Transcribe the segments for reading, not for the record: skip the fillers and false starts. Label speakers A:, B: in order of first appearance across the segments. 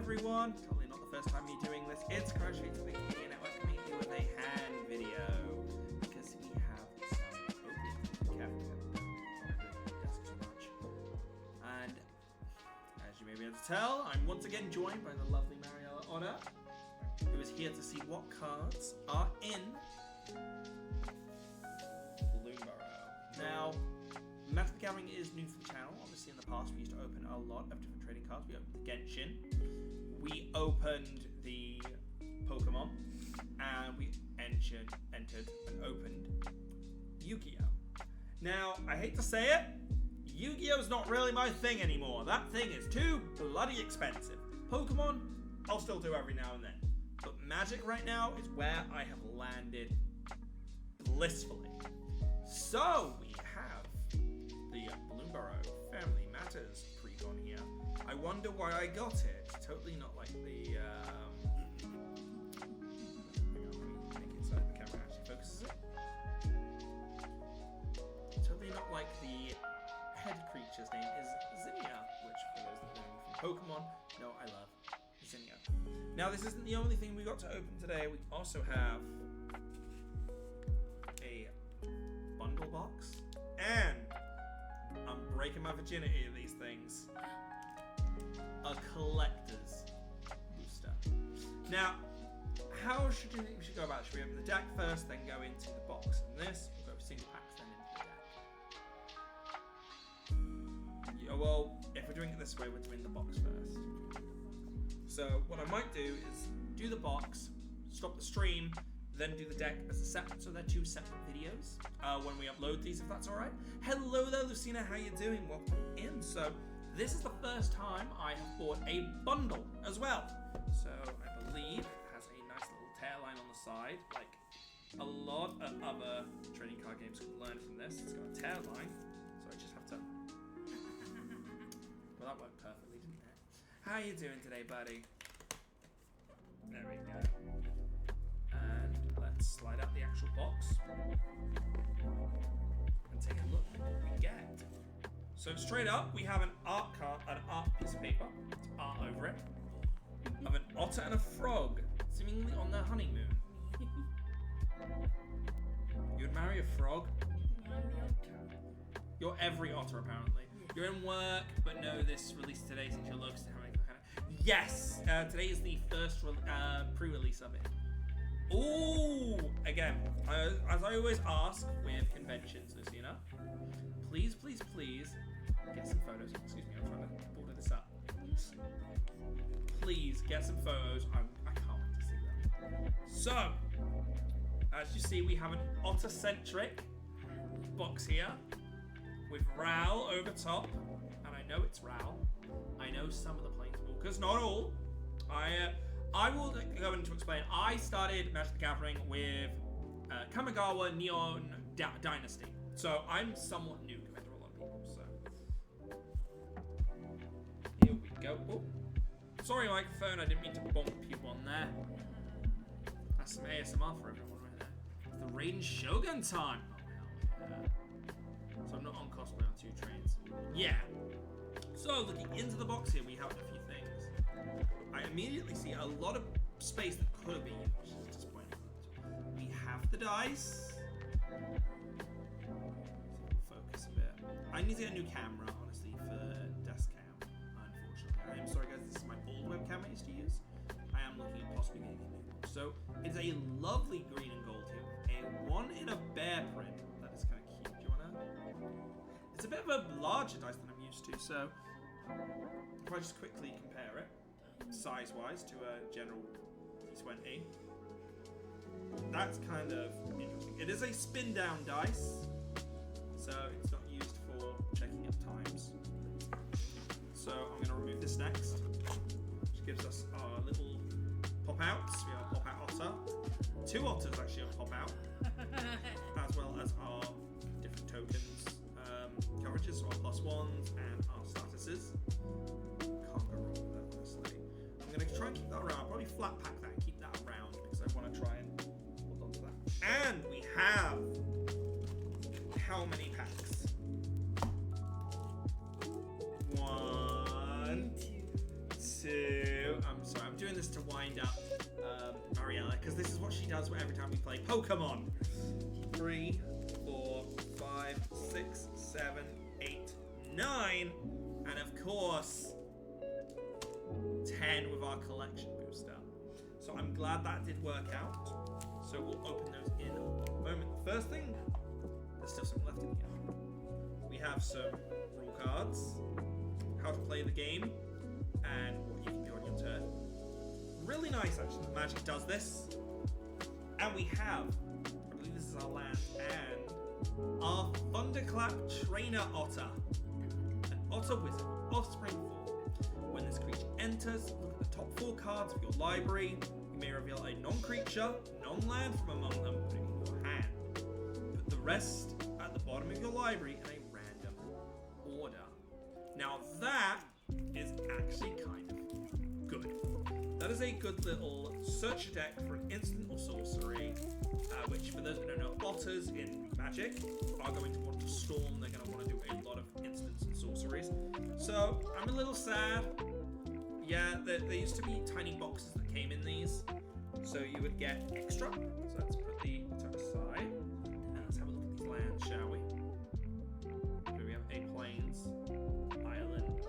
A: everyone. Totally not the first time you're doing this. It's Crash to the Media Network coming to you with a hand video. Because we have some and as you may be able to tell, I'm once again joined by the lovely Mariella Oda, who is here to see what cards are in Burrow. Now, Magic the Gathering is new for the channel. Obviously, in the past, we used to open a lot of different trading cards. We opened the Genshin, we opened the Pokemon, and we entered and opened Yu-Gi-Oh! Now, I hate to say it, Yu-Gi-Oh! Is not really my thing anymore. That thing is too bloody expensive. Pokemon, I'll still do every now and then. But Magic right now is where I have landed blissfully. So, we have the Burrow Family Matters Precon here. I wonder why I got it. Totally not like the, hang on, let me make it so the camera actually focuses it. Totally not like the head creature's name is Zinnia, which for those that know me from Pokemon, know I love Zinnia. Now, this isn't the only thing we got to open today. We also have a bundle box, and I'm breaking my virginity of these things. A collector's booster. Now, how should you think we should go about it? Should we open the deck first, then go into the box? And this, we'll go single packs, then into the deck. Yeah, well, if we're doing it this way, we're doing the box first. So, what I might do is do the box, stop the stream, then do the deck as a separate, so they're two separate videos when we upload these, if that's alright. Hello there, Lucina, how you doing? Welcome in. So, this is the first time I have bought a bundle as well. So, I believe it has a nice little tail line on the side, like a lot of other trading card games could learn from this. It's got a tail line, so I just have to... Well, that worked perfectly, didn't it? How you doing today, buddy? There we go. And let's slide out the actual box and take a look at what we get. So straight up, we have an art card, an art piece of paper, art over it, of an otter and a frog, seemingly on their honeymoon. You'd marry a frog? You're every otter, apparently. You're in work, but no, this released today since your looks. Yes! Today is the first pre-release of it. Ooh! Again, as I always ask with conventions, Lucina, please, please, please get some photos. Excuse me, I'm trying to border this up. Please get some photos. I can't wait to see them. So, as you see, we have an otter-centric box here with Ral over top, and I know it's Ral. I know some of the planeswalkers, not all. I will go into explain. I started Magic the Gathering with Kamigawa Neon Dynasty, so I'm somewhat new compared to a lot of people. So here we go. Oh, sorry, microphone. I didn't mean to bump you on there. That's some ASMR for everyone right there. It's the Raiden Shogun time. Oh hell yeah! So I'm not on cosplay on 2 trains. Yeah. So looking into the box here, we have a few things. I immediately see a lot of space that could have been used, which is disappointing. We have the dice. Focus a bit. I need to get a new camera, honestly, for desk cam, unfortunately. I am sorry, guys, this is my old webcam I used to use. I am looking at possibly getting a new one. So, it's a lovely green and gold here. A one in a bear print. That is kind of cute. Do you want to... It's a bit of a larger dice than I'm used to, so... If I just quickly compare it, size-wise, to a general D20, that's kind of interesting. It is a spin-down dice, so it's not used for checking up times. So I'm going to remove this next, which gives us our little pop-outs. We have a pop-out otter. 2 otters actually are pop-out, as well as our different tokens. Coverages, so our +1s and our statuses. Can't go wrong with that, honestly. I'm going to try and keep that around. I'll probably flat pack that and keep that around because I want to try and hold on to that. And we have how many packs? 1, 2, I'm sorry, I'm doing this to wind up Mariella, because this is what she does every time we play Pokemon. 3, 4, 5, 6, 7, 8, 9, and of course 10 with our collection booster. So I'm glad that did work out. So we'll open those in a moment. The first thing, there's still some left in here. We have some rule cards, how to play the game, and what you can do on your turn. Really nice, actually. Magic does this. And we have, I believe this is our land, and our Thunderclap Trainer Otter. An Otter Wizard, Offspring 4. When this creature enters, look at the top 4 cards of your library. You may reveal a non-creature, non-land from among them, put it in your hand. Put the rest at the bottom of your library in a random order. Now that is actually kind of good. That is a good little search deck for an instant or sorcery, which for those who don't know, otters in Magic are going to want to storm. They're going to want to do a lot of instants and sorceries. So I'm a little sad. Yeah, there used to be tiny boxes that came in these, so you would get extra. So let's put the otter aside, and let's have a look at these lands, shall we? Here we have a plains, island,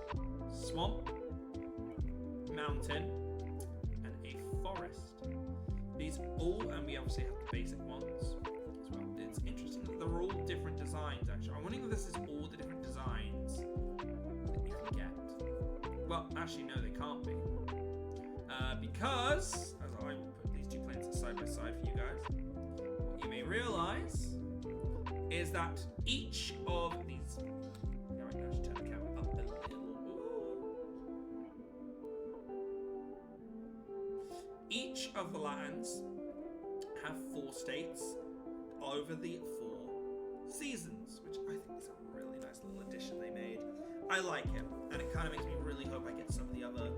A: swamp, mountain, and a forest. These all, and we obviously have the basic ones as well. It's interesting that they're all different designs, actually. I'm wondering if this is all the different designs that you can get. Well, actually, no, they can't be. Because, as I will put these two planes side by side for you guys, what you may realize is that each of these... Now I can actually turn the camera up a little. Each of the lands have 4 states over the 4 seasons, which I think is a really nice little addition they made. I like it, and it kind of makes me really hope I get some of the other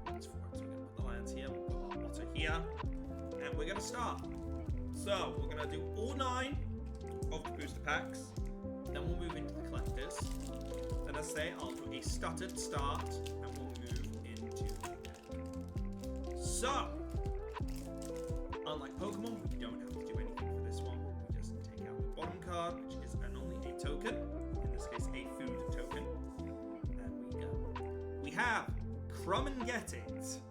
A: ones for it. So we're going to put the lands here, we'll put our otter here, and we're going to start. So we're going to do all 9 of the booster packs, then we'll move into the collectors. Then I say I'll do a stuttered start, and we'll move into the deck. So, unlike Pokemon, we don't have to do anything for this one. We just take out the bottom card, which is only a token. In this case, a food token. And we go. We have Crumb and Get It,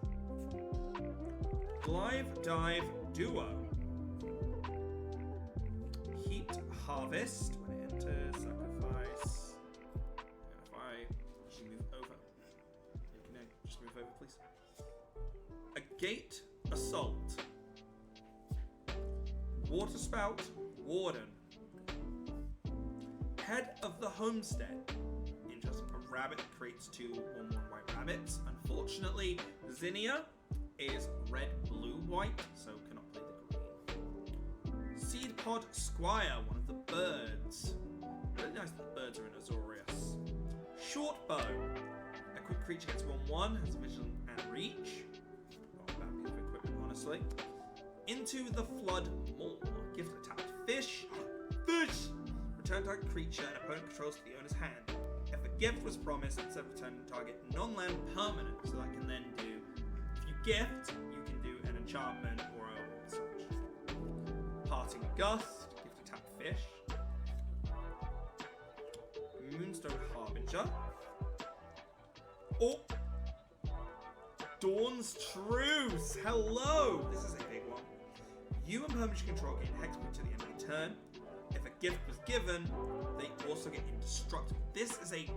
A: Glive Dive Duo, Heat Harvest. When it enters, sacrifice. And if I actually move over, you can just move over, please. A Gate Assault, Water Spout Warden, Head of the Homestead. Interesting. A rabbit creates 2 1/1 white rabbits. Unfortunately, Zinnia is red, blue, white, so cannot play the green. Seed Pod Squire, one of the birds. Really nice that the birds are in Azorius. Short Bow. A quick creature gets 1/1, has vision and reach. Not a bad piece of equipment, honestly. Into the Flood Maw. Gift a tapped fish. Fish! Return target creature an opponent controls to the owner's hand. If a gift was promised, instead of returning target non-land permanent, so that can then do, if you gift, you can do an enchantment or a such. Parting Gust, gift a tapped fish. Moonstone Harbinger. Oh! Dawn's Truce! Hello! This is a big one. You and permanent control gain hexproof to the end of the turn. If a gift was given, they also get indestructible. This is a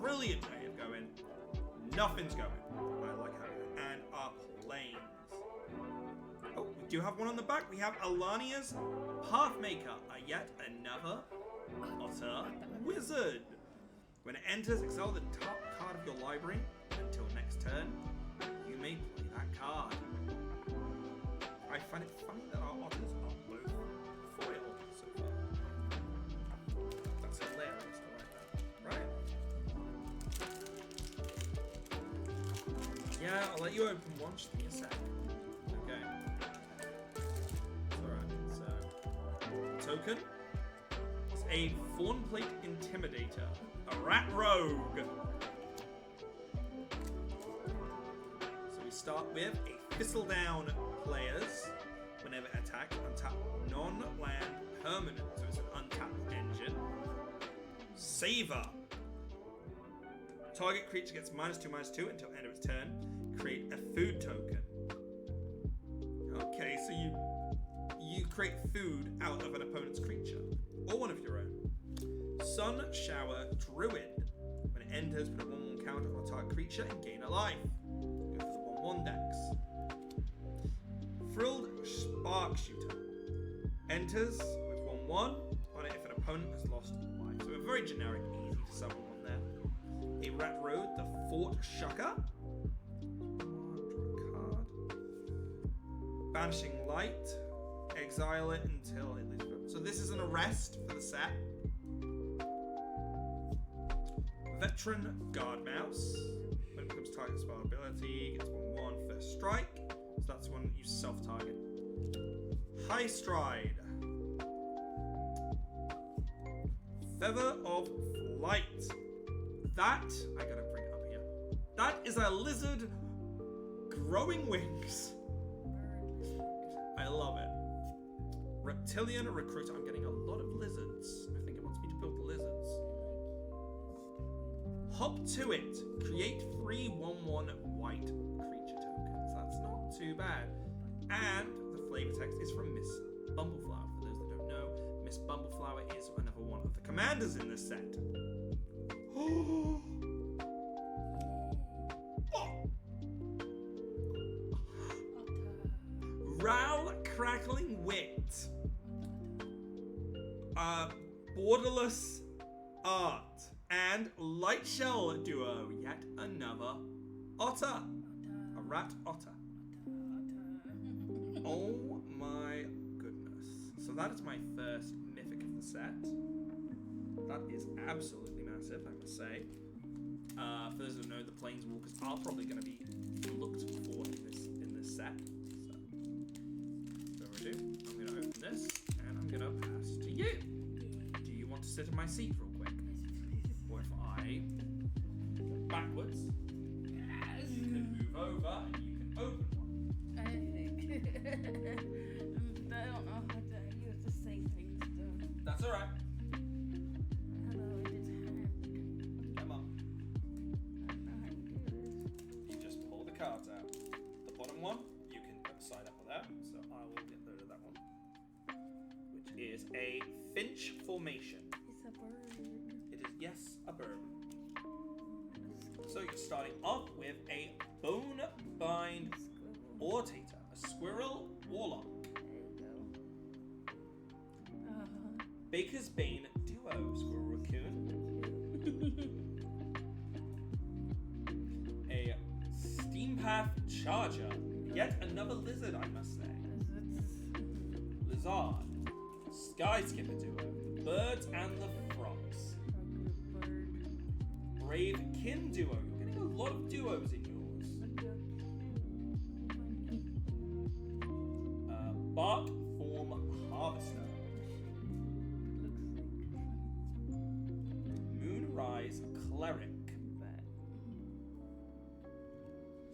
A: brilliant way of going. Nothing's going. I like having it. And our planes. Oh, we do have one on the back. We have Alania's Pathmaker, yet another Otter Wizard. When it enters, exile the top card of your library until next turn. You may play that card. I find it funny that our otters are both foil so far. That's hilarious to like that. Right. Yeah, I'll let you open one. Just give me a sec. Okay. Alright, so token. It's a Fawnplate Intimidator. A Rat Rogue. start with a Thistledown players. Whenever attack, untap non-land permanent. So it's an untapped engine. Savor. Target creature gets -2/-2 until end of its turn. Create a food token. Okay, so you create food out of an opponent's creature. Or one of your own. Sun Shower Druid. When it enters, put a 1/1 counter on a target creature and gain a life. Go for the 1/1 decks. Frilled Spark Shooter. Enters with 1/1 on it if an opponent has lost life. So a very generic, easy to summon one there. A Rat Road, the Fort Shucker. Draw a card. Banishing Light. Exile it until it loses. So this is an arrest for the set. Veteran Guard Mouse. When it becomes target spell ability, gets 1/1 first strike. So that's one you self-target. High Stride. Feather of Flight. That, I gotta bring it up here. That is a lizard growing wings. I love it. Reptilian Recruiter. I'm getting a lot of lizards. I think it wants me to build lizards. Hop to it. Create 3 1/1 white creature tokens. That's not too bad. And the flavor text is from Miss Bumbleflower. For those that don't know, Miss Bumbleflower is another one of the commanders in this set. Oh. Ral Crackling Wit. Borderless Art. And Light Shell Duo. Yet another otter. A rat otter. Oh my goodness. So that is my first mythic of the set. That is absolutely massive, I must say. For those who know, the Planeswalkers are probably going to be looked for in this set. So, without further ado, I'm going to open this and I'm going to pass to you. Do you want to sit in my seat real quick? Or if I go backwards, you can move over and you can open one.
B: I don't know how to use to say things though.
A: That's alright.
B: Hello, I just
A: Come on.
B: I don't know how to do this.
A: You just pull the cards out. The bottom one, you can put the side up or there. So I will get rid of that one. Which is a Finch Formation.
B: It's a bird.
A: It is, yes, a bird. So you're starting off with a Bonebind Aurator, a Squirrel Warlock.
B: There you go.
A: Baker's Bane Duo, Squirrel Raccoon. A Steampath Charger. Yet another lizard, I must say. Lizard. Skyskipper Duo. The Birds and the Frogs. Brave Kin Duo. You're getting a lot of duos in yours. Bark Form Harvester. Moonrise Cleric.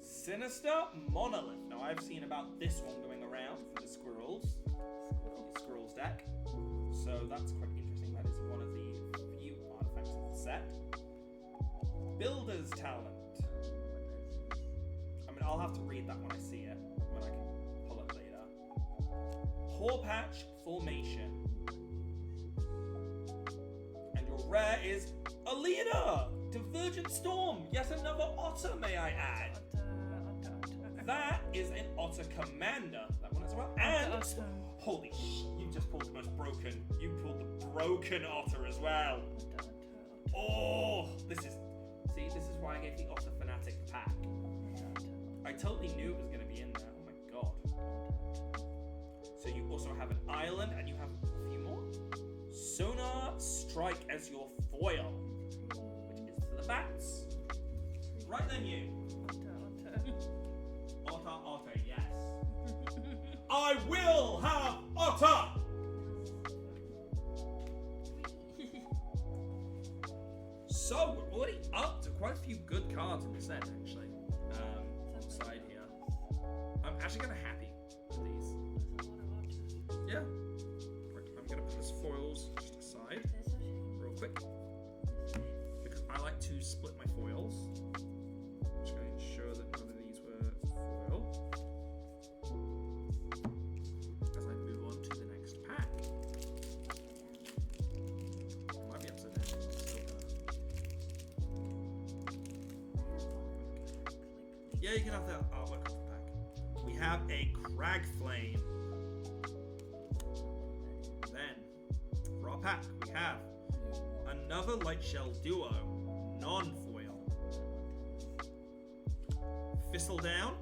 A: Sinister Monolith. Now I've seen about this one going around for the Squirrels. The Squirrels deck. So that's quite interesting. That is one of the few artifacts of the set. Builder's Talent. I mean, I'll have to read that when I see it, when I can pull it later. Horpatch Formation. And your rare is Alina! Divergent Storm! Yet another otter, may I add. That is an otter commander. That one as well. And holy sh! You just pulled the most broken. You pulled the broken otter as well. Oh, this is why I gave the Otter Fanatic pack. I totally knew it was going to be in there. Oh my god. So you also have an island, and you have a few more. Sonar Strike as your foil, which is for the bats. Right then, you. Otter, yes. I will have Otter! So, we're already up to quite a few good cards in the set, actually. On the side here. I'm actually kind of happy with these.
B: There's a lot of options.
A: Yeah. Right, I'm gonna put this foils just aside
B: There's such a
A: real quick because I like to split my foils. Just going to ensure that none of these were foil as I move on to the next pack. It might be upside down. It's still yeah, you can have that artwork off the pack. We have a Crag Flame. Then, for our pack, we have another Light Shell Duo, non-foil. Thistledown,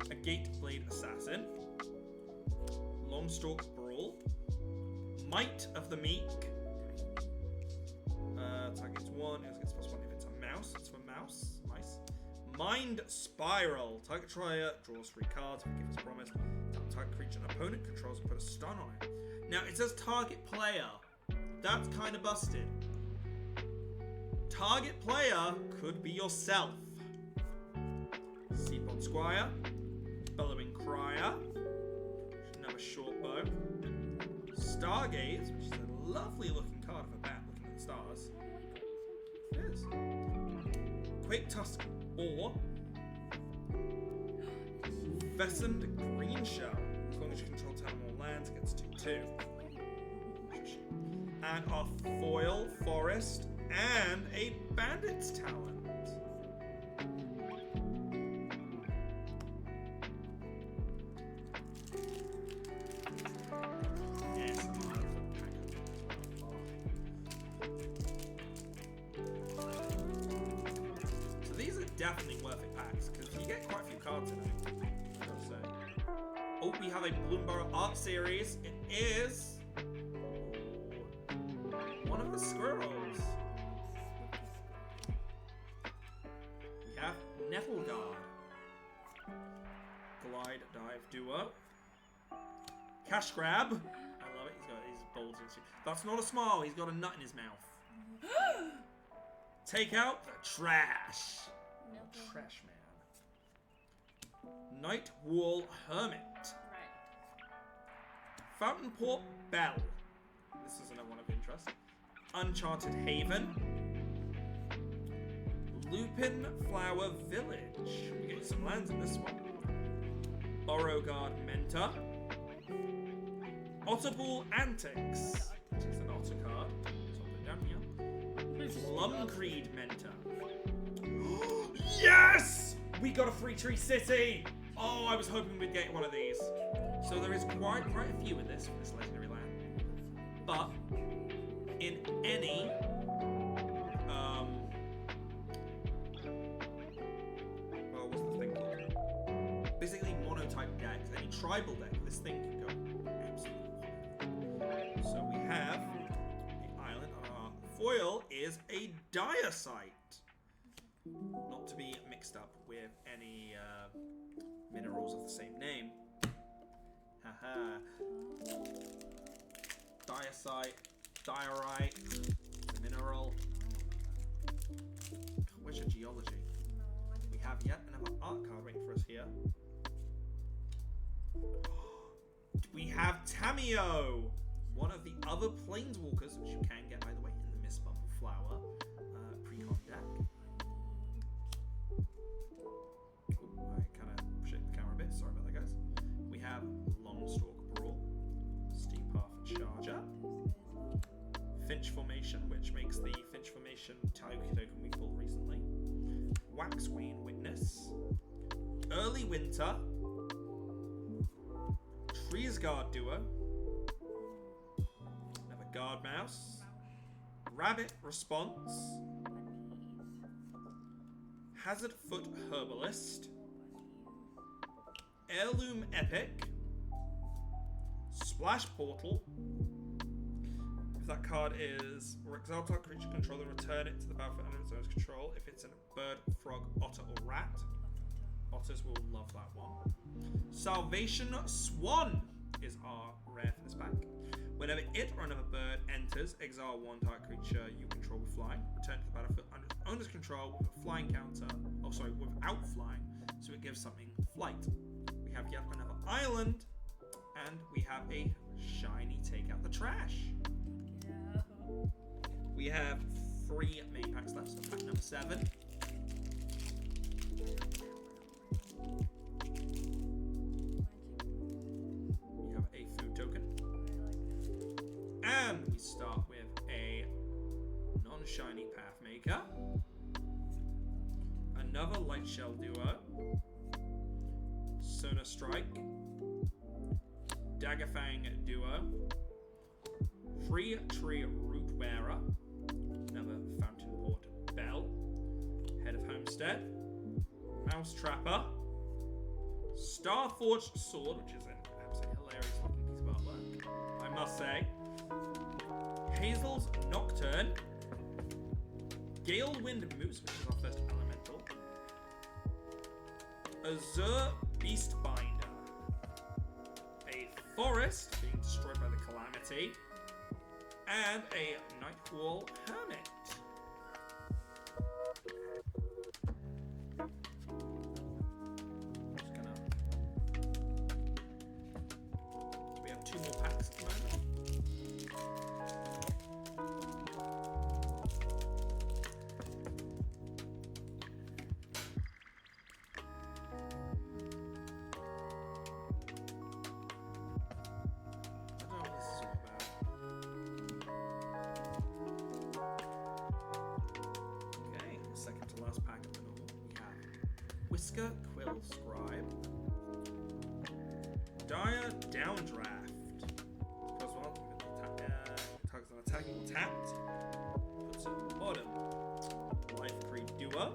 A: a Gateblade Assassin, Longstalk Brawl, Might of the Meek. Targets one, it gets +1 if it's a mouse. It's for mice. Mind Spiral. Target trier draws 3 cards. Give as promised. Target creature an opponent controls and put a stun on it. Now it says target player. That's kind of busted. Target player could be yourself. Seapod Squire, Bellowing Crier, another short bow, Stargaze, which is a lovely looking card of a bat looking at the stars. It is. Quake Tusk or Vescent Green Shell. As long as you control 10 or more lands, it gets 2/2. And our foil forest and a bandit's talent. Yes, so these are definitely worth it packs because you get quite a few cards in it. I've got to say. Oh, we have a Burrow art series. It is one of the squirrels. We have Nettle Guard, Glide Dive Duo, Cash Grab. I love it. He's got his balls in his teeth. That's not a smile. He's got a nut in his mouth. Take out the trash. Trash man. Night Wall Hermit. Fountain Port Bell. This is another one of interest. Uncharted Haven, Lupin Flower Village. We get some lands in this one. Burrow Guard Mentor, Otterball Antics, which is an otter card. So I'll put it down here. Plumcreed Mentor. Yes! We got a free Tree City. Oh, I was hoping we'd get one of these. So there is quite a few in this for this legendary land, but in any what's the thing called? Basically monotype decks, any tribal deck, this thing can go absolutely wild. So we have the island on our foil is a dire site. Not to be mixed up with any minerals of the same name. Haha. Diacite, diorite, mineral. Where's your geology? We have yet another art card waiting for us here. We have Tamio, one of the other planeswalkers, which you can get by the way in the Mistbumble Flower Precon deck. I kind of shake the camera a bit. Sorry about that, guys. We have Longstalk Brawl, Steam Path Charger, Finch Formation, which makes the Finch Formation Taiyuki token we pulled recently, Waxwing Witness, Early Winter, Trees Guard Duo, another Guard Mouse, Rabbit Response, Hazard Foot Herbalist, Heirloom Epic, Splash Portal. If that card is exile target creature controller, return it to the battlefield under its own control. If it's a bird, frog, otter, or rat, otters will love that one. Salvation Swan is our rare for this pack. Whenever it or another bird enters, exile one target creature you control with flying. Return to the battlefield under its owner's control with a flying counter. Oh, sorry, without flying. so it gives something flight. We have yet another island, and we have a shiny take out the trash.
B: Yeah.
A: We have 3 main packs left, so pack number 7. We have a food token. And we start with a non-shiny Pathmaker. Another Light Shell Duo. Sonar Strike. Daggerfang Duo. Free Tree Root Wearer. Another Fountain Port Bell. Head of Homestead. Mouse Trapper. Starforged Sword, which is an absolutely hilarious looking piece of artwork, I must say. Hazel's Nocturne. Galewind Moose, which is our first elemental. Azure Beastbinder. A Forest being destroyed by the Calamity. And a Nightwall Hermit. Just gonna... We have 2 more packs at the moment. Whisker Quill Scribe. Dire Downdraft. Plus one, targets on attacking or tapped. Puts it on the bottom. Life Creed Duo.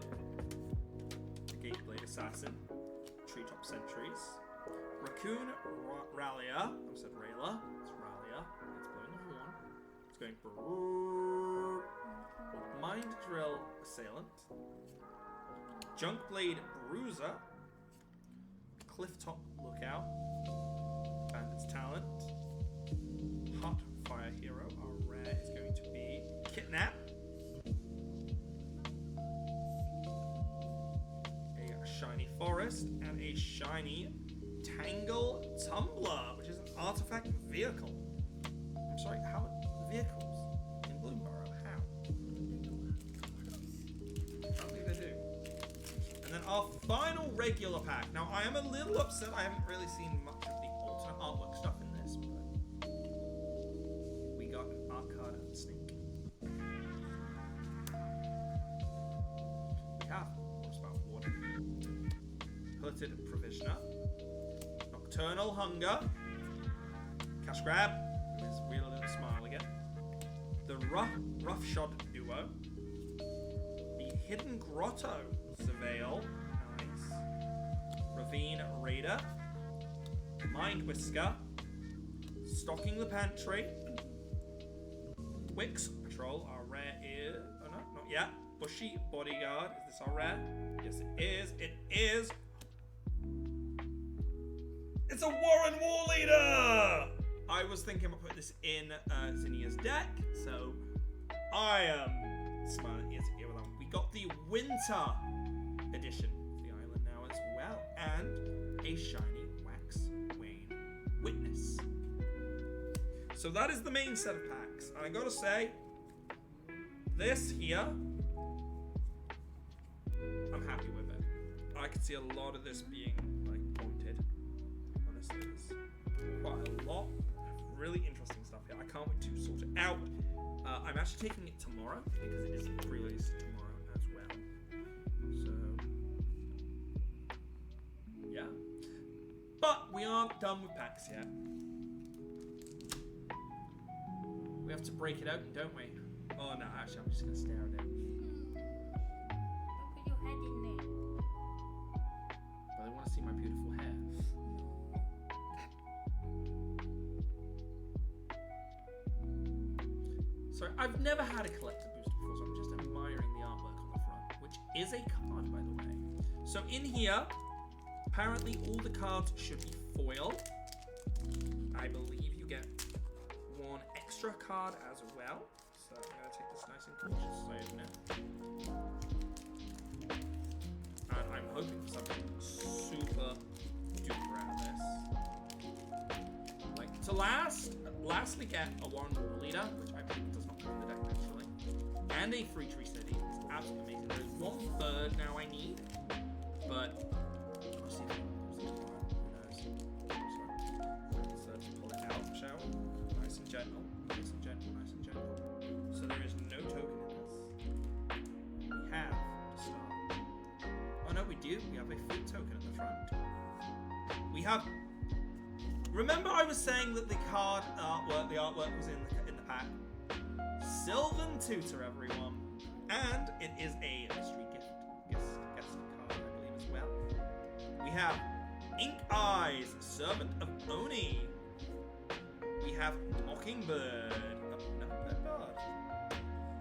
A: The Gateblade Assassin. Treetop Sentries. Raccoon Rallia. I said Rayla. It's Rallia. It's blowing the horn. It's going brrrr. Mind Drill Assailant. Junkblade Bruiser, Clifftop Lookout, Bandit's Talent, Hot Fire Hero, our rare is going to be Kidnap, a shiny Forest, and a shiny Tangle Tumbler, which is an artifact vehicle. I'm sorry, how vehicles in Bloomburrow? How? I don't think they do. And then our final regular pack. Now, I am a little upset I haven't really seen much of the alternate artwork stuff in this, but we got an art card of the snake. We have Horsepower Warden, Pelleted Provisioner, Nocturnal Hunger, Cash Grab, with his weird little smile again, the Roughshod Duo, the Hidden Grotto Surveil, nice, Ravine Raider, Mind Whisker, Stocking the Pantry, Wix Patrol, our rare is, oh no, not yet, Bushy Bodyguard, is this our rare? Yes it is, it's a Warren War Leader! I was thinking about putting this in Zinnia's deck, so I am smiling ear to ear with them. We got the Winter edition of the island now as well, and a shiny Wax Wayne Witness. So that is the main set of packs, and I gotta say, this here, I'm happy with it. I could see a lot of this being like pointed. Honestly, there's quite a lot of really interesting stuff here. I can't wait to sort it out. I'm actually taking it tomorrow because it is pre-released tomorrow as well. So, yeah. But we aren't done with packs yet. We have to break it open, don't we? Oh no, actually I'm just going to stare at it.
B: Don't put your head in there.
A: But they want to see my beautiful hair. So I've never had a collector booster before, so I'm just admiring the artwork on the front, which is a card, by the way. So in here, apparently all the cards should be foil. I believe you get one extra card as well. So I'm going to take this nice and cautious so I open it. And I'm hoping for something lastly get a Warren War Leader, which I believe does not come in the deck actually, and a free Tree City. It's absolutely amazing. There's one bird now I need, but we'll see if who knows. So let's pull it out, shall we? Nice and gentle, nice and gentle, nice and gentle. So there is no token in this. We have to start. Oh no, we do. We have a full token at the front. We have. Remember, I was saying that the card artwork, the artwork was in the pack. Sylvan Tutor, everyone, and it is a mystery guest card, I believe, as well. We have Ink Eyes, Servant of Oni. We have Mockingbird, another bird.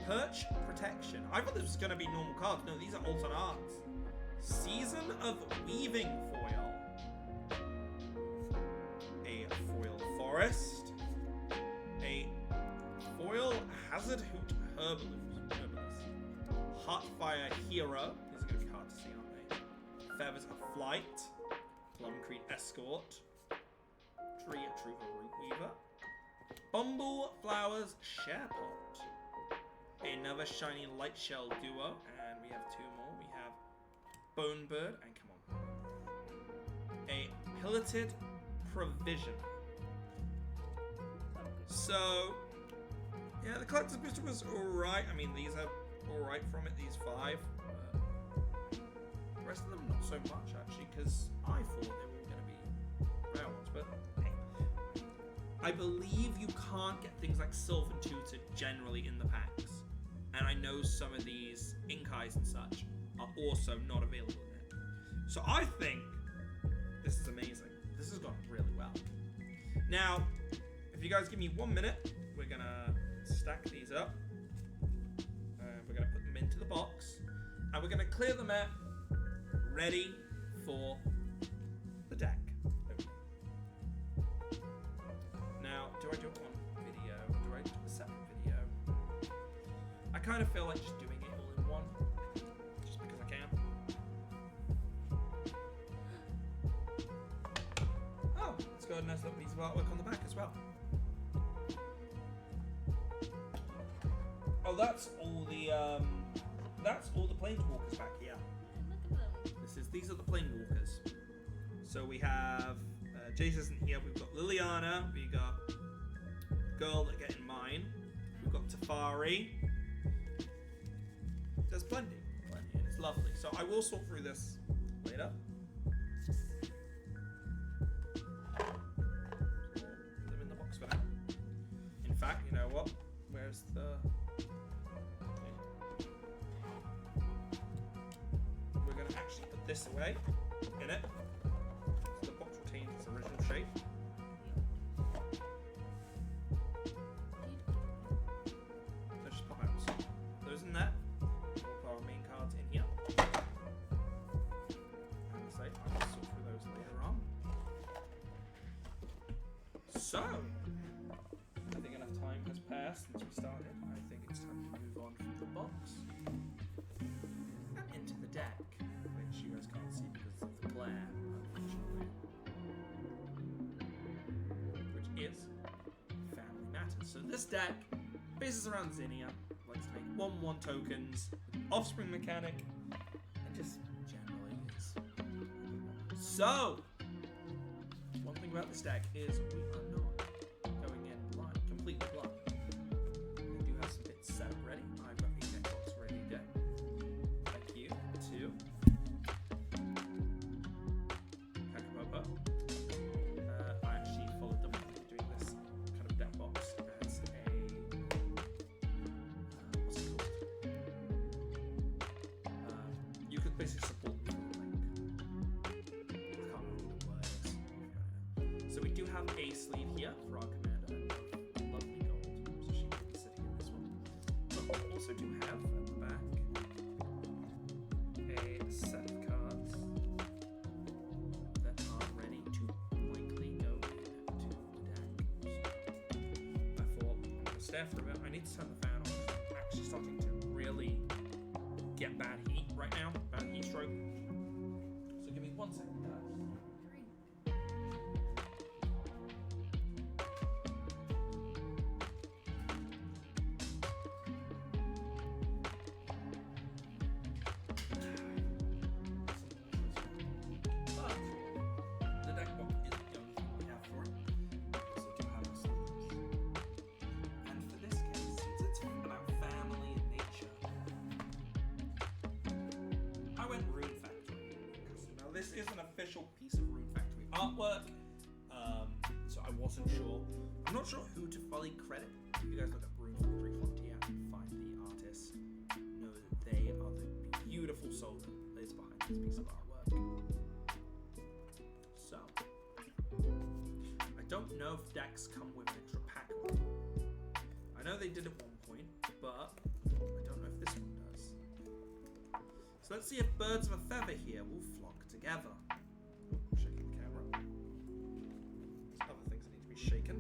A: Perch Protection. I thought this was going to be normal cards. No, these are alternate arts. Season of Weaving foil. A foil Forest. A foil Hazard Hoot Herbalist. Heartfire Hero. These are going to be hard to see, aren't they? Feathers of Flight. Plumcrete Escort. Tree Trooper Root Weaver. Bumble Flowers Sharepot. Another shiny light shell duo, and we have two more. We have Bone Bird, and come on, a Piloted Provision. So, yeah, the collector's booster was alright. I mean, these are alright from it, these 5. The rest of them, not so much, actually, because I thought they were all going to be rare ones, but hey. I believe you can't get things like Sylvan Tutor generally in the packs. And I know some of these Ink Eyes and such are also not available in it. So I think this is amazing. This has gone really well. Now, if you guys give me 1 minute, we're gonna stack these up. We're gonna put them into the box. And we're gonna clear them out, ready for the deck. Now, do I do it on video? Do I do a separate video? I kind of feel like just doing it all in one, just because I can. Oh, it's got a nice little piece of artwork on the back as well. Oh, that's all the planeswalkers back here.
B: Look at them.
A: These are the planeswalkers. So we have Jace isn't here. We've got Liliana. We got Girl That Get in Mine. We've got Teferi. There's plenty, and it's lovely. So I will sort through this later. Put them in the box for now. In fact, you know what? Where's the... We're going to actually put this away in it. So the box retains its original shape. So just pop out those in there. Our main cards in here. And say I'll sort through those later on. So, I think enough time has passed since we started. I think it's time to move on from the box and into the deck, which you guys can't see because of the glare, unfortunately. Which is Family Matters. So this deck bases around Zinnia. Likes to make 1/1 tokens, offspring mechanic, and just generally is. So, one thing about this deck is we are not going in blind, completely blind. We do have some bits set up ready. I've got the deck box ready to go. Thank you to Kakapopo. I actually followed them doing this kind of deck box as a what's it called? You could basically support them through a link. I can't remember the words. So we do have a sleeve here for our commander. Lovely gold. So she can be sitting in this one. But we also do have at the back a set of cards that are ready to likely go into the deck. So I thought I'm going to stare for a bit. I need to turn the fan on. It's actually starting to really get bad heat right now. Bad heat stroke. So give me 1 second, guys. this is an official piece of Rune Factory artwork, so I wasn't sure. I'm not sure who to fully credit. If you guys look up Rune Factory Frontier and find the artist, know that they are the beautiful soul that is behind this piece of artwork. So, I don't know if decks come with an extra pack or not. I know they did at one point, but I don't know if this one does. So let's see if birds of a feather here will flock together. Shaking the camera. There's other things that need to be shaken.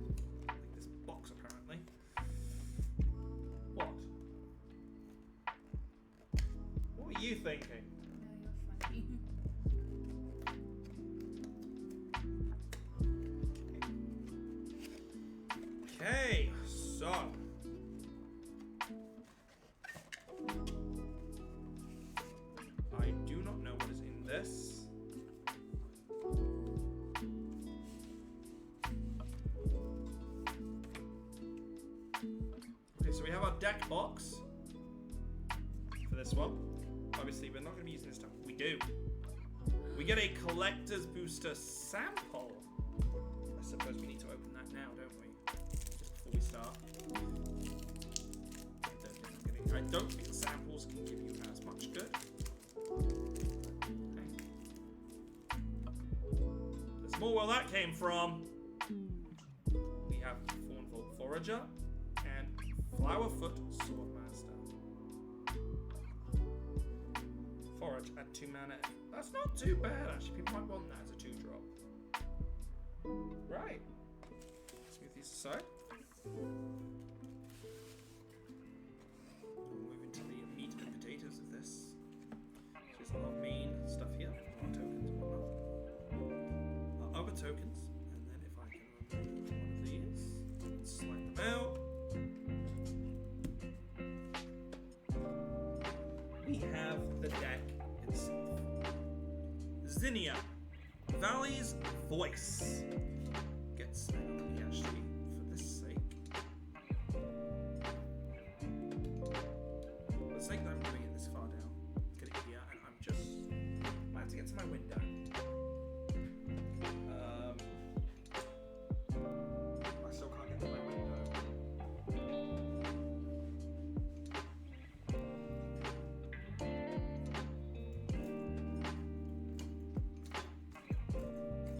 A: Like this box, apparently. What? What were you thinking?
B: No, you're funny.
A: Okay, so. I do not know what is in this. Okay, so we have our deck box for this one. Obviously, we're not going to be using this time. We do. We get a collector's booster sample. I suppose we need to open that now, don't we? Just before we start. I don't think samples can give you as much good. Okay. There's more where that came from. We have Thornvolt Forager and Flowerfoot Swordmaster. Forage at 2 mana. That's not too bad, actually. People might want that as a 2-drop. Right. Let's move these aside. We'll move into the meat and potatoes of this. So here's our main stuff here. Our tokens and whatnot. Our other tokens. And then if I can remove one of these, and slide them out. We have the deck itself. Zinnia, Valley's Voice. Gets actually, for this sake. For the sake that I'm doing it this far down, get it here, and I'm just. I have to get to my window. I still can't get to my window.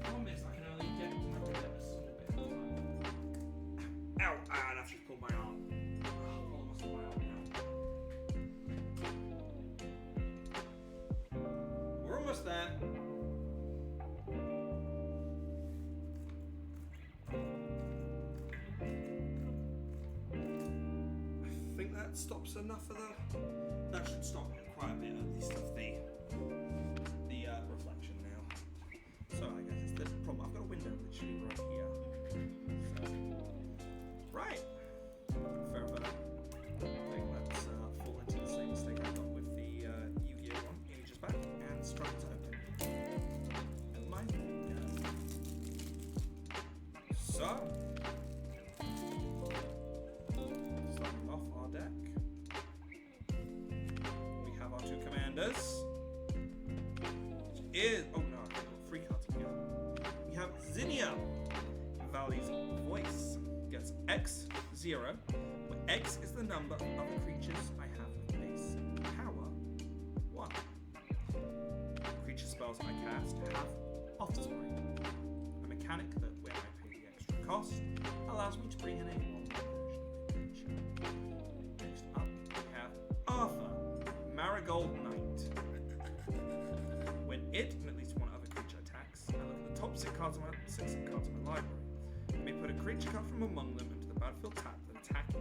A: Problem is, I can only get to my window a small bit at a time. Ow! I'd have to pull my arm. Oh, almost my arm now. We're almost there. I think that stops enough of the. That should stop quite a bit at least of the reflection now. So I guess it's the problem. I've got a window literally right here. So right. Further thing, let's fall into the same mistake I got with the Yu-Gi-Oh! One ages back and struggle to open. Never mind. Yeah. So starting off our deck. We have our 2 commanders. Which is oh no, I've got 3 cards in here. We have Zinnia, Valley's Voice. Gets X0, where X is the number of the creatures I have with base power 1. Creature spells I cast have Offspring, a mechanic that when I pay the extra cost allows me to bring in a 1 creature. Next up we have Arthur, Marigold Knight. When it and at least one other creature attacks, I look at the top 6 cards of my library. You may put a creature card from among them into the battlefield tab that attack it.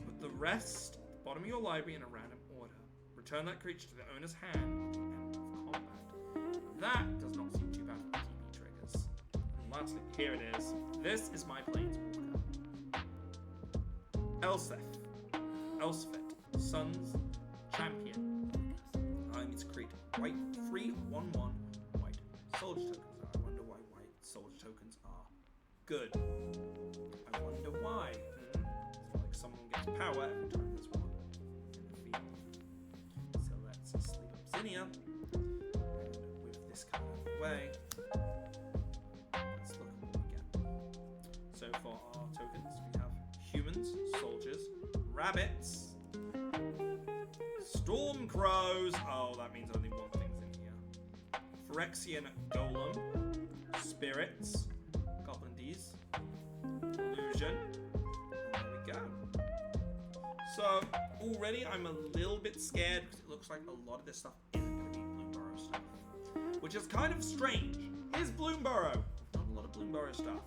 A: Put the rest at the bottom of your library in a random order. Return that creature to the owner's hand and end of combat. That does not seem too bad for TB triggers. And lastly, here it is. This is my Planeswalker. Elspeth, Sun's Champion. I need to create white 3/1/1 white soldier tokens. I wonder why white soldier tokens are good. I wonder why. It's not like someone gets power every time there's one in the field. So let's sleep up Zinnia. And with this kind of way. Let's look at what we get. So for our tokens, we have humans, soldiers, rabbits, storm crows. Oh, that means only one thing's in here. Phyrexian golem, spirits, goblin D's, illusion. And there we go. So already I'm a little bit scared because it looks like a lot of this stuff isn't going to be Bloomburrow stuff, which is kind of strange. Here's Bloomburrow. Not a lot of Bloomburrow stuff.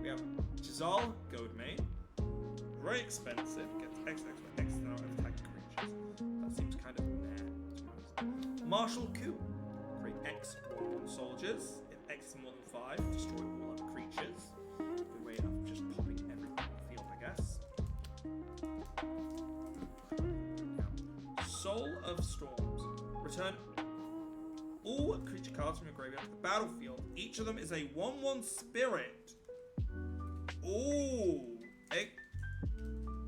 A: We have Giselle, Goadmane. Very expensive. Gets X number of attack creatures. That seems kind of meh, to be honest. Martial Coup. Create X 1/1 soldiers. If X is more than 5, destroy all other creatures. Good way of just popping everything on the field, I guess. Soul of Storms. Return all creature cards from your graveyard to the battlefield. Each of them is a 1/1 spirit. Ooh.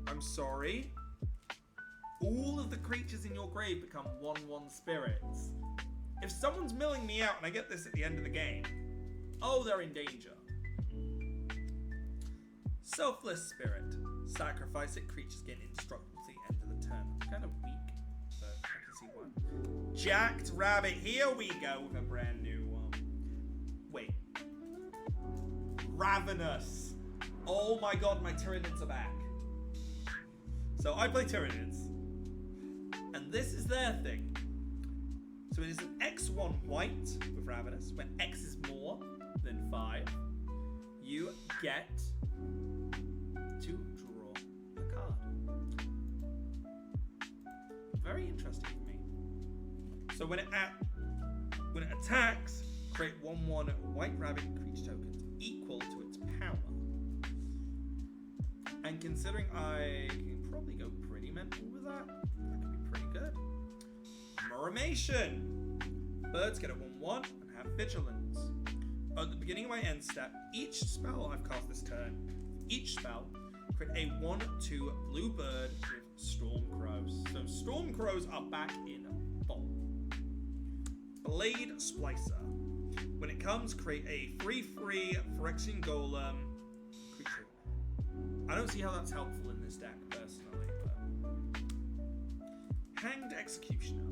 A: I'm sorry. All of the creatures in your grave become 1/1 spirits. If someone's milling me out and I get this at the end of the game, oh, they're in danger. Selfless Spirit. Sacrifice it. Creatures gain indestructible to the end of the turn. It's kind of weak, but I can see why. Jacked Rabbit. Here we go with a brand new one. Wait. Ravenous. Oh my god, my Tyranids are back. So I play Tyranids. And this is their thing. So it is an X1 white with Ravenous. When X is more than 5, you get to draw a card. Very interesting for me. So when it attacks, create 1/1 white rabbit creature tokens equal to its power. And considering I can probably go pretty mental with that could be pretty good. Muramation. Birds get a 1/1 and have vigilance. At the beginning of my end step, each spell I've cast this turn, each spell, create a 1/2 blue bird with storm crows. So storm crows are back in full. Blade Splicer. When it comes, create a 3/3 Phyrexian golem creature. I don't see how that's helpful in this deck, personally, but... Hanged Executioner.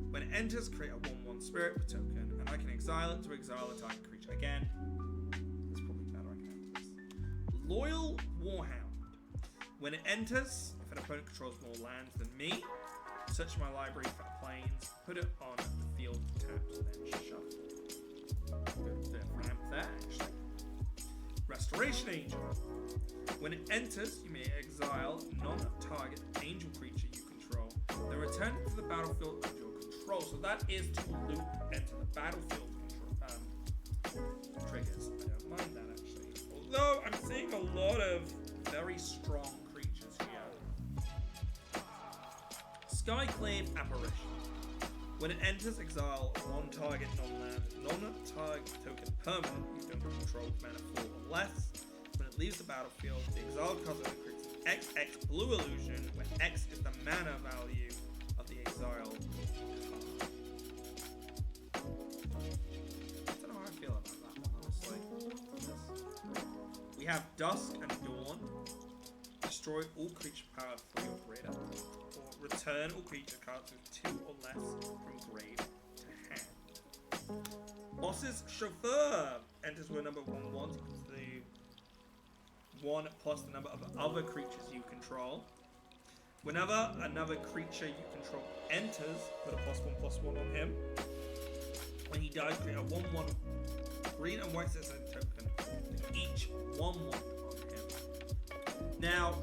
A: When it enters, create a 1/1 spirit with token, and I can exile it to exile a target creature. Again, it's probably better I can enter this. Loyal Warhound. When it enters, if an opponent controls more lands than me, search my library for planes, put it on the field tapped, then shuffle. Bit of ramp there, actually. Restoration Angel. When it enters, you may exile non-target angel creature you control, then return it to the battlefield under your control. So that is to loop enter the battlefield triggers. I don't mind that, actually. Although I'm seeing a lot of very strong creatures here. Skyclave Apparition. When it enters, exile one target non-land, non-target token permanent you don't control mana 4 or less. When it leaves the battlefield, the exiled card creates an XX blue illusion, where X is the mana value of the exiled card. I don't know how I feel about that one, honestly. We have Dusk and Dawn. Destroy all creature power from your graveyard, or return all creature cards with 2 or less from grave to hand. Boss's Chauffeur enters with a number 1/1 equals the 1 plus the number of other creatures you control. Whenever another creature you control enters, put a +1/+1 on him. When he dies, create a 1/1 green and white citizen token, each 1/1 on him. Now,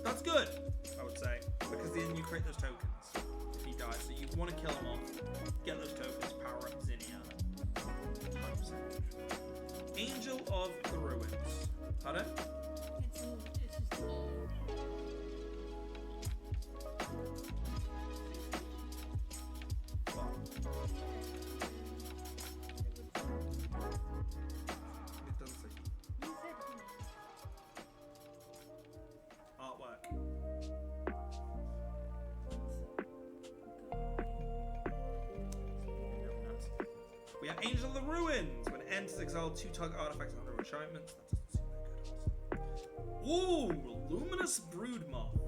A: that's good, I would say, because then you create those tokens if he dies. So you want to kill him off, get those tokens, power up Zinnia. 100%. Angel of the Ruins. Pardon?
B: It's just old.
A: What? It doesn't say.
B: You said
A: Artwork. Angel of the Ruins. When it enters, exile 2 target artifacts under enchantments. That doesn't seem that good. Ooh, Luminous Broodmoth.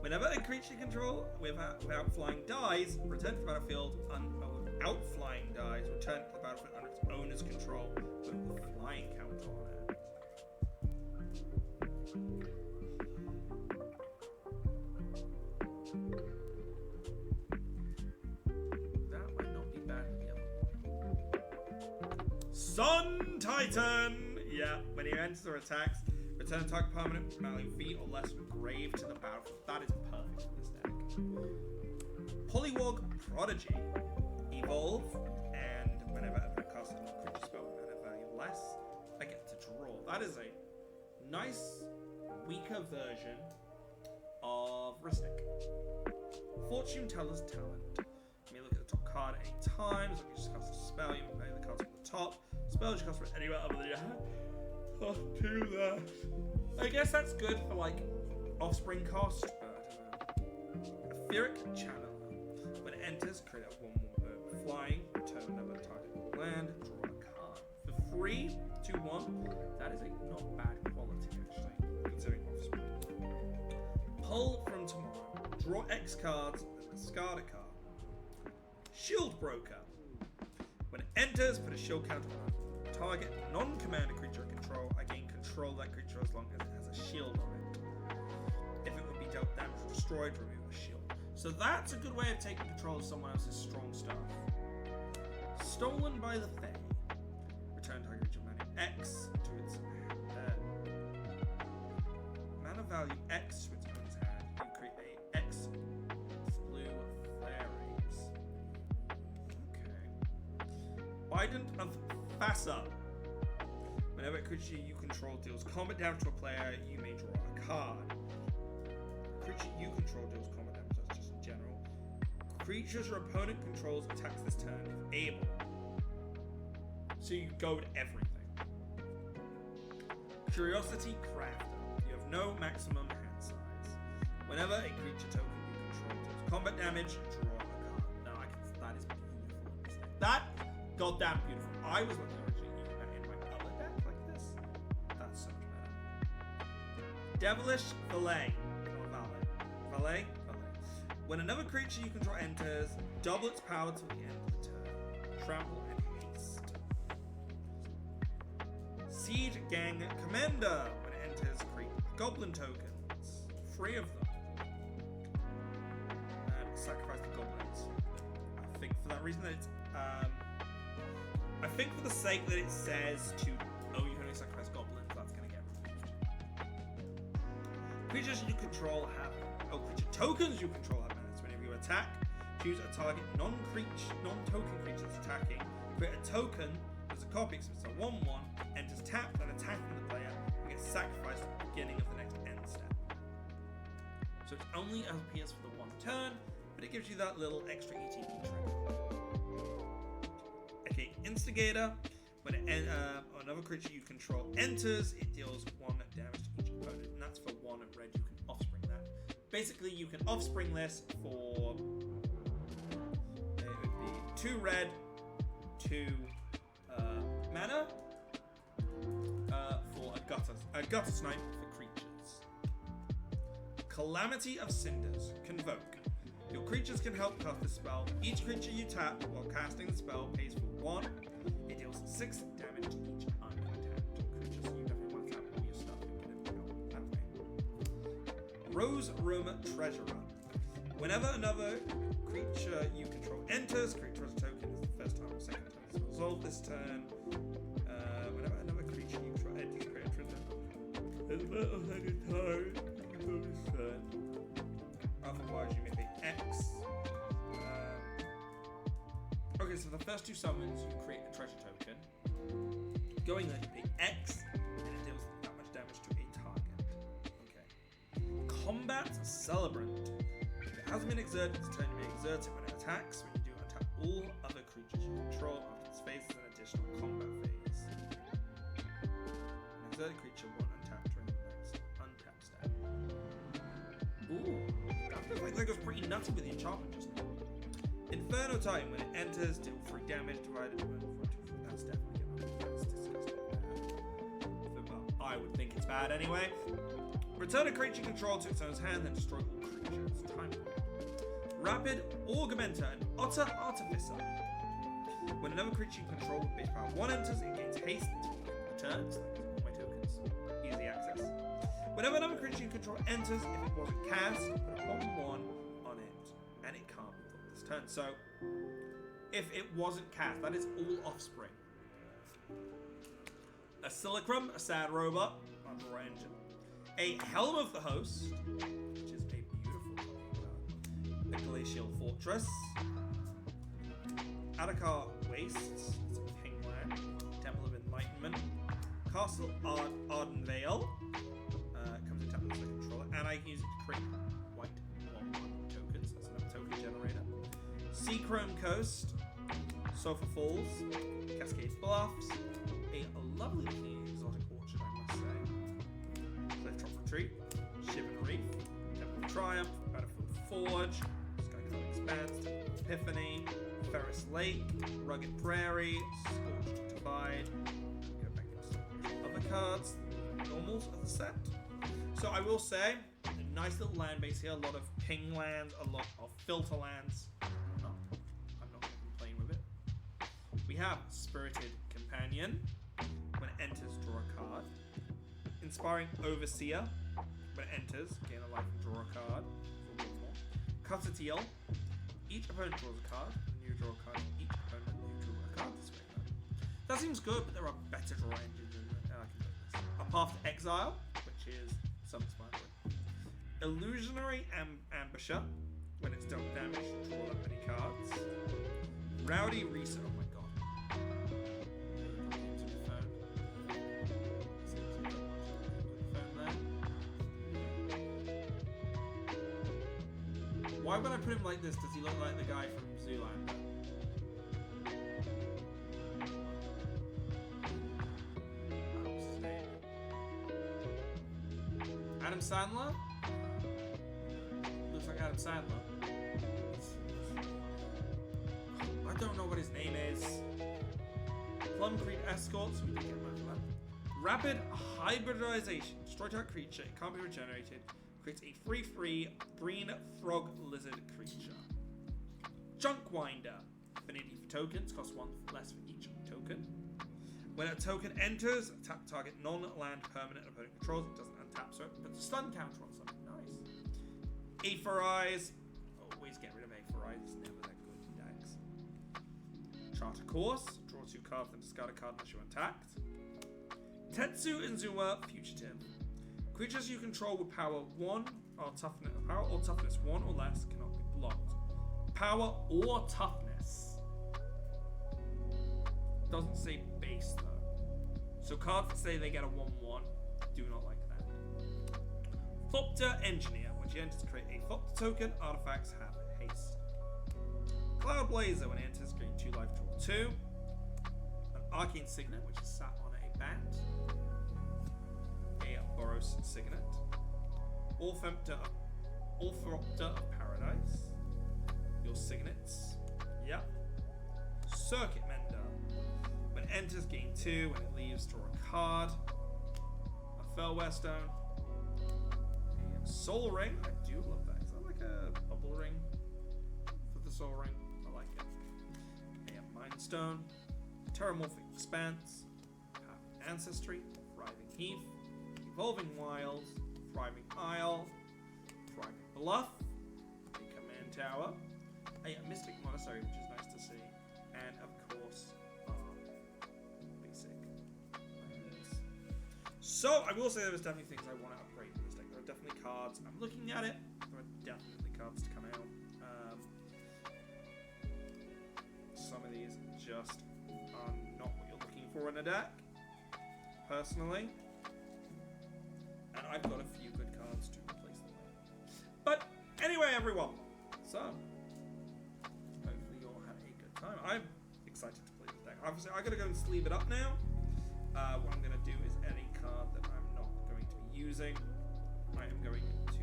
A: Whenever a creature you control without flying dies, return to the battlefield. Without flying dies, return to the battlefield under its owner's control with the flying counter on it. That might not be bad with the other one. Sun Titan! Yeah, when he enters or attacks, return target permanent value V or less from grave to the battlefield. That is perfect for this deck. Polywog Prodigy. Evolve, and whenever I cast a creature spell with mana value less, I get to draw. That is a nice, weaker version of Ristic. Fortune Teller's Talent. You may look at the top card 8 times. If you just cast a spell, you may play the cards from the top. Spells you cast from anywhere other than your hand. Oh, do that. I guess that's good for like offspring cost, but I don't know. Etheric Channeler. When it enters, create a 1/1 flying, return another target land, draw a card. For free, 2/1, that is a not bad quality actually, considering offspring. Pull from tomorrow. Draw X cards and discard a card. Shield Broker. When it enters, put a shield counter on target non-commander creature control. I gain control of that creature as long as it has a shield on it. If it would be dealt damage or destroyed, remove a shield. So that's a good way of taking control of someone else's strong stuff. Stolen by the Fae. Return target creature mana X to its mana value X to its opponent's hand. You create a X blue fairies. Okay. Bident of Thassa. Whenever a creature you control deals combat damage to a player, you may draw a card. Creature you control deals combat damage, that's just in general. Creatures your opponent controls attacks this turn if able. So you go to everything. Curiosity Crafter. You have no maximum hand size. Whenever a creature token you control deals combat damage, draw a card. No, that is beautiful. That goddamn beautiful. I was looking originally using that in my other deck like this. That's so much better. Devilish Valet. Valet. When another creature you control enters, double its power till the end of the turn. Trample and haste. Siege Gang Commander. When it enters, create goblin tokens. 3 of them. And sacrifice the goblins. I think for that reason that it's I think for the sake that it says to you can only sacrifice goblins, that's gonna get removed. Creatures you control have creature tokens you control have mana. So whenever you attack, choose a target non-token creature that's attacking. Create a token as a copy, so it's a 1/1, enters tapped and attacking the player, and gets sacrificed at the beginning of the next end step. So it's only appears for the 1 turn, but it gives you that little extra ETB trigger. Okay, Instigator. When another creature you control enters, it deals 1 damage to each opponent, and that's for 1 red. You can offspring that. Basically, you can offspring this for it would be 2 red, 2 mana for a gutter snipe for creatures. Calamity of Cinders. Convoke. Your creatures can help cast the spell. Each creature you tap while casting the spell pays for 1. It deals 6 damage to each untapped creature. So you definitely want to tap all your stuff and get it out that way. Rose Room Treasurer. Whenever another creature you control enters, create treasure token is the first time or second time it's resolved this turn. Whenever another creature you control enters, create a treasure token this turn. Otherwise, you may pay X. Okay, so the first 2 summons, you create a treasure token. Going there, you pay X, and it deals that much damage to a target. Okay. Combat Celebrant. If it hasn't been exerted this turn, you may exert it when it attacks. When you do, attack all other creatures you control after its phase is an additional combat phase. An exerted creature won't untap during the next untap step. Ooh, that feels like that goes pretty nutty with the enchantment just now. Inferno Time. When it enters, deal 3 damage divided by 4 That's definitely that's disgusting. Well, I would think it's bad anyway. Return a creature control to its owner's hand, then destroy all creatures. Time point. Rapid Augmenter and Otter Artificer. When another creature you control with base power 1 enters, it gains haste until the end of the turn. So all my tokens. Easy access. Whenever another creature you control enters, if it wasn't cast, put a 1/1 on it. And it can't be put this turn. So, if it wasn't cast, that is all offspring. A Silicrum, a sad robot, under engine. A Helm of the Host, which is a beautiful card. A Glacial Fortress. Adakar Wastes, it's a Pingland. Temple of Enlightenment. Castle Ardenvale. Comes in Temple as a controller. And I can use it to create white 1/1 tokens. That's another token generator. Seachrome Coast. Sofa Falls. Cascade Bluffs. A lovely looking exotic orchard, I must say. Clifftop Retreat. Shivan Reef. Temple of Triumph. Battlefield Forge. Skycloud Expanse. Epiphany. Ferris Lake. Rugged Prairie. Scorched Divide. Go back into other cards. Normals of the set. So I will say, a nice little land base here. A lot of ping lands. A lot of filter lands. Oh, I'm not going to complain with it. We have Spirited Companion. When it enters, draw a card. Inspiring Overseer. When it enters, gain a life and draw a card. For 1 more. Cutterteal. Each opponent draws a card. And you draw a card. Each opponent you draw a card this way. That seems good, but there are better draw engines in it. I can do this. A Path to Exile, which is self-explanatory. Illusionary Ambusher. When it's dealt damage, draw that many cards. Rowdy Reset. Oh my god. Why would I put him like this? Does he look like the guy from Zoolander? What's his name? Adam Sandler? Looks like Adam Sandler. I don't know what his name is. Plum Creek Escorts. We did get much of that. Rapid Hybridization. Destroy target creature. It can't be regenerated. Creates a free green frog lizard creature. Junkwinder. Affinity for tokens. Costs 1 less for each token. When a token enters, tap target non-land permanent opponent controls. It doesn't untap, so it puts a stun counter on something. Nice. Aetherize. Always get rid of Aetherize. It's never that good in decks. Charter Course. Draw 2 cards, then discard a card unless you're attacked. Tetsu Inzuma Fugitive. Creatures you control with power 1 or toughness 1 or less cannot be blocked. Power or toughness. Doesn't say base though. So cards that say they get a 1/1 do not like that. Thopter Engineer. When you enter to create a Thopter token, artifacts have haste. Cloud Blazer. When it enters, gain 2 life, draw 2. An Arcane Signet, which is sat on a bat. Burrow Signet. Orthopter of Paradise. Your Signets. Yep. Circuit Mender. When it enters, gain 2. When it leaves, draw a card. A Fellware Stone. A Soul Ring. I do love that. Is that like a bubble ring for the Soul Ring? I like it. A Mind Stone. Terramorphic Expanse. Path of Ancestry. Thriving Heath. Evolving Wilds, Thriving Isle, Thriving Bluff, a Command Tower, a Mystic Monastery, which is nice to see, and of course, basic lands. So, I will say there was definitely things I want to upgrade in this deck. There are definitely cards. I'm looking at it. There are definitely cards to come out. Some of these just are not what you're looking for in a deck, personally. And I've got a few good cards to replace them with. But anyway, everyone. So, hopefully you all had a good time. I'm excited to play this deck. Obviously, I gotta go and sleeve it up now. What I'm gonna do is any card that I'm not going to be using, I am going to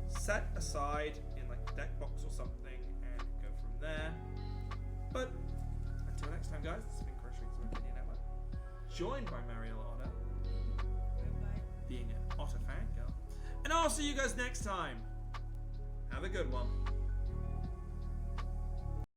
A: just set aside in like a deck box or something and go from there. But until next time, guys, this has been joined by Mariel Otter,
B: Bye-bye.
A: being an Otter fangirl. And I'll see you guys next time. Have a good one.